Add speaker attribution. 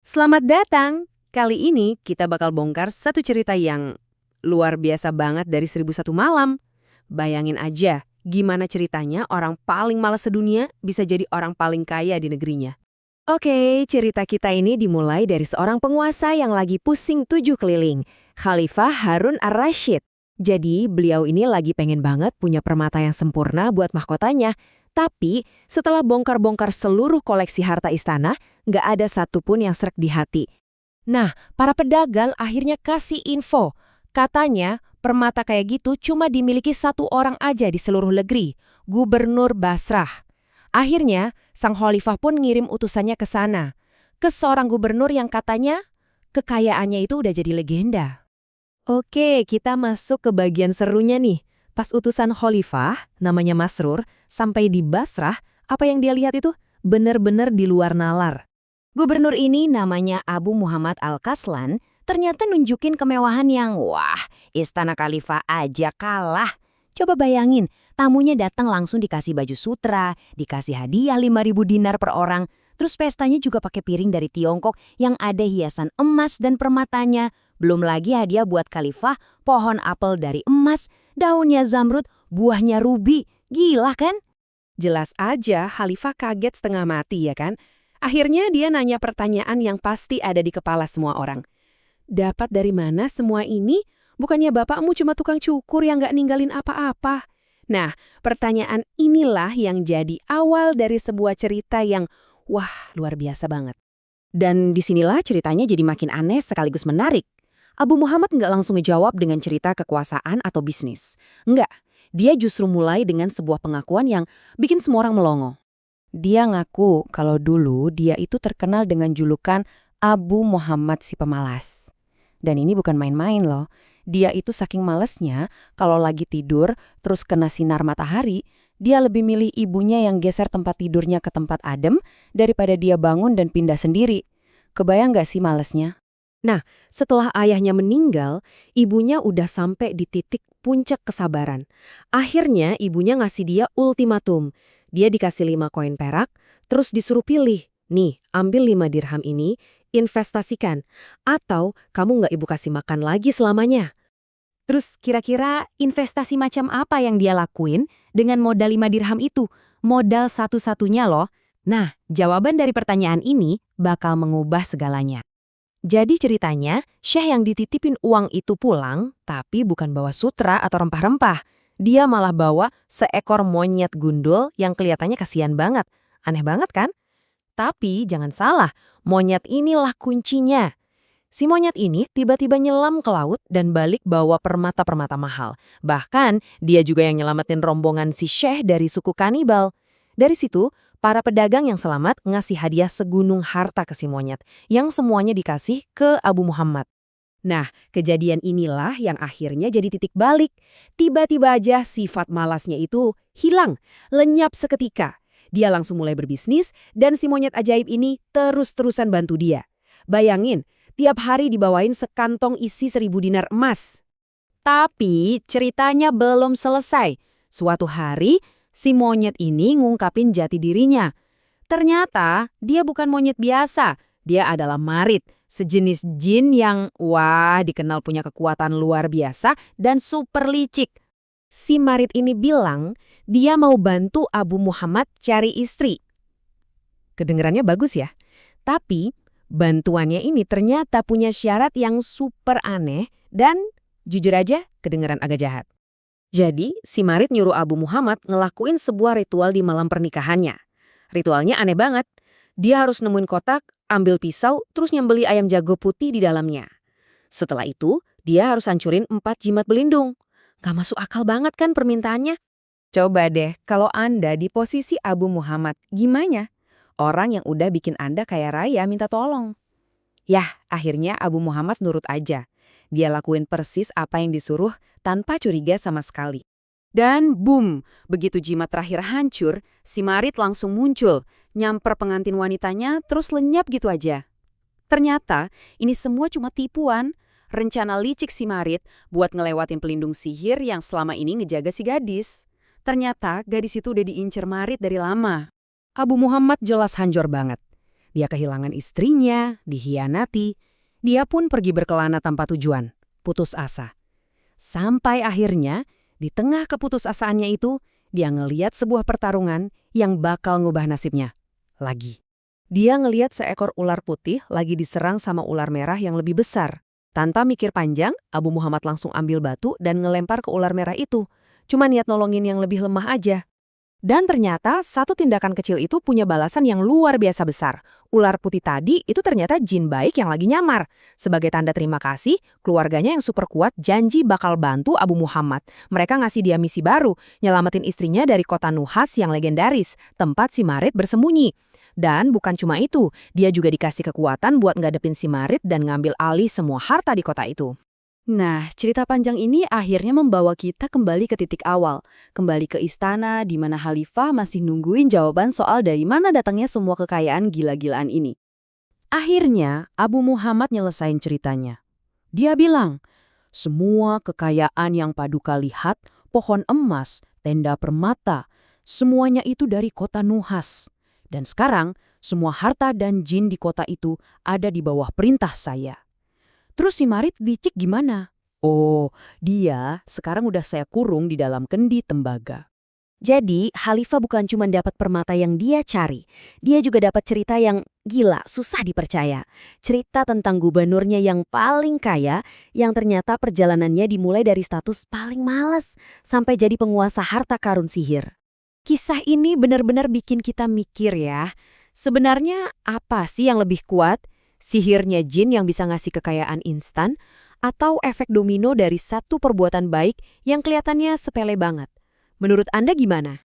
Speaker 1: Selamat datang! Kali ini kita bakal bongkar satu cerita yang luar biasa banget dari 1001 Malam. Bayangin aja, gimana ceritanya orang paling malas sedunia bisa jadi orang paling kaya di negerinya.
Speaker 2: Oke, cerita kita ini dimulai dari seorang penguasa yang lagi pusing 7 keliling, Khalifah Harun ar-Rasyid. Jadi, beliau ini lagi pengen banget punya permata yang sempurna buat mahkotanya. Tapi, setelah bongkar-bongkar seluruh koleksi harta istana, nggak ada satupun yang srek di hati. Nah, para pedagang akhirnya kasih info. Katanya, permata kayak gitu cuma dimiliki satu orang aja di seluruh negeri, Gubernur Basrah. Akhirnya, sang khalifah pun ngirim utusannya ke sana, ke seorang gubernur yang katanya kekayaannya itu udah jadi legenda.
Speaker 1: Oke, kita masuk ke bagian serunya nih. Pas utusan khalifah, namanya Masrur, sampai di Basrah, apa yang dia lihat itu bener-bener di luar nalar.
Speaker 2: Gubernur ini namanya Abu Muhammad Al-Kaslan, ternyata nunjukin kemewahan yang wah, istana khalifah aja kalah. Coba bayangin, tamunya datang langsung dikasih baju sutra, dikasih hadiah 5.000 dinar per orang, terus pestanya juga pakai piring dari Tiongkok yang ada hiasan emas dan permatanya. Belum lagi hadiah buat khalifah, pohon apel dari emas, daunnya zamrud, buahnya rubi. Gila kan?
Speaker 1: Jelas aja khalifah kaget setengah mati ya kan? Akhirnya dia nanya pertanyaan yang pasti ada di kepala semua orang. Dapat dari mana semua ini? Bukannya bapakmu cuma tukang cukur yang nggak ninggalin apa-apa? Nah, pertanyaan inilah yang jadi awal dari sebuah cerita yang, wah, luar biasa banget.
Speaker 2: Dan disinilah ceritanya jadi makin aneh sekaligus menarik. Abu Muhammad nggak langsung ngejawab dengan cerita kekuasaan atau bisnis. Nggak, dia justru mulai dengan sebuah pengakuan yang bikin semua orang melongo. Dia ngaku kalau dulu dia itu terkenal dengan julukan Abu Muhammad si pemalas. Dan ini bukan main-main loh. Dia itu saking malesnya, kalau lagi tidur terus kena sinar matahari, dia lebih milih ibunya yang geser tempat tidurnya ke tempat adem daripada dia bangun dan pindah sendiri. Kebayang gak sih malesnya? Nah, setelah ayahnya meninggal, ibunya udah sampai di titik puncak kesabaran. Akhirnya ibunya ngasih dia ultimatum. Dia dikasih 5 koin perak, terus disuruh pilih. Nih, ambil 5 dirham ini, investasikan. Atau kamu nggak ibu kasih makan lagi selamanya. Terus kira-kira investasi macam apa yang dia lakuin dengan modal 5 dirham itu? Modal satu-satunya loh. Nah, jawaban dari pertanyaan ini bakal mengubah segalanya. Jadi ceritanya, Syekh yang dititipin uang itu pulang, tapi bukan bawa sutra atau rempah-rempah. Dia malah bawa seekor monyet gundul yang kelihatannya kasihan banget. Aneh banget kan? Tapi jangan salah, monyet inilah kuncinya. Si monyet ini tiba-tiba nyelam ke laut dan balik bawa permata-permata mahal. Bahkan, dia juga yang nyelamatin rombongan si Syekh dari suku kanibal. Dari situ, para pedagang yang selamat ngasih hadiah segunung harta ke si monyet, yang semuanya dikasih ke Abu Muhammad. Nah, kejadian inilah yang akhirnya jadi titik balik. Tiba-tiba aja sifat malasnya itu hilang, lenyap seketika. Dia langsung mulai berbisnis, dan si monyet ajaib ini terus-terusan bantu dia. Bayangin, tiap hari dibawain sekantong isi 1.000 dinar emas. Tapi ceritanya belum selesai. Suatu hari, si monyet ini ngungkapin jati dirinya. Ternyata dia bukan monyet biasa. Dia adalah marit, sejenis jin yang, wah, dikenal punya kekuatan luar biasa dan super licik. Si marit ini bilang dia mau bantu Abu Muhammad cari istri. Kedengerannya bagus ya? Tapi bantuannya ini ternyata punya syarat yang super aneh dan jujur aja kedengeran agak jahat. Jadi, si Marit nyuruh Abu Muhammad ngelakuin sebuah ritual di malam pernikahannya. Ritualnya aneh banget. Dia harus nemuin kotak, ambil pisau, terus nyembeli ayam jago putih di dalamnya. Setelah itu, dia harus hancurin 4 jimat belindung. Gak masuk akal banget kan permintaannya? Coba deh, kalau Anda di posisi Abu Muhammad, gimana? Orang yang udah bikin Anda kaya raya minta tolong. Yah, akhirnya Abu Muhammad nurut aja. Dia lakuin persis apa yang disuruh tanpa curiga sama sekali. Dan boom, begitu jimat terakhir hancur, si Marit langsung muncul, nyamper pengantin wanitanya terus lenyap gitu aja. Ternyata ini semua cuma tipuan, rencana licik si Marit buat ngelewatin pelindung sihir yang selama ini ngejaga si gadis. Ternyata gadis itu udah diincer Marit dari lama. Abu Muhammad jelas hancur banget.
Speaker 1: Dia kehilangan istrinya, dikhianati. Dia pun pergi berkelana tanpa tujuan, putus asa. Sampai akhirnya, di tengah keputusasaannya itu, dia ngeliat sebuah pertarungan yang bakal ngubah nasibnya. Lagi. Dia ngeliat seekor ular putih lagi diserang sama ular merah yang lebih besar. Tanpa mikir panjang, Abu Muhammad langsung ambil batu dan ngelempar ke ular merah itu. Cuma niat nolongin yang lebih lemah aja. Dan ternyata satu tindakan kecil itu punya balasan yang luar biasa besar. Ular putih tadi itu ternyata jin baik yang lagi nyamar. Sebagai tanda terima kasih, keluarganya yang super kuat janji bakal bantu Abu Muhammad. Mereka ngasih dia misi baru, nyelamatin istrinya dari kota Nuhas yang legendaris, tempat si Marit bersembunyi. Dan bukan cuma itu, dia juga dikasih kekuatan buat ngadepin si Marit dan ngambil alih semua harta di kota itu.
Speaker 2: Nah, cerita panjang ini akhirnya membawa kita kembali ke titik awal. Kembali ke istana di mana Khalifah masih nungguin jawaban soal dari mana datangnya semua kekayaan gila-gilaan ini. Akhirnya, Abu Muhammad nyelesain ceritanya. Dia bilang, semua kekayaan yang Paduka lihat, pohon emas, tenda permata, semuanya itu dari kota Nuhas. Dan sekarang, semua harta dan jin di kota itu ada di bawah perintah saya. Terus si Marit dicik gimana? Oh, dia sekarang udah saya kurung di dalam kendi tembaga. Jadi, Khalifah bukan cuma dapat permata yang dia cari. Dia juga dapat cerita yang gila, susah dipercaya. Cerita tentang gubernurnya yang paling kaya, yang ternyata perjalanannya dimulai dari status paling malas, sampai jadi penguasa harta karun sihir. Kisah ini benar-benar bikin kita mikir ya. Sebenarnya apa sih yang lebih kuat? Sihirnya jin yang bisa ngasih kekayaan instan, atau efek domino dari satu perbuatan baik yang kelihatannya sepele banget? Menurut Anda gimana?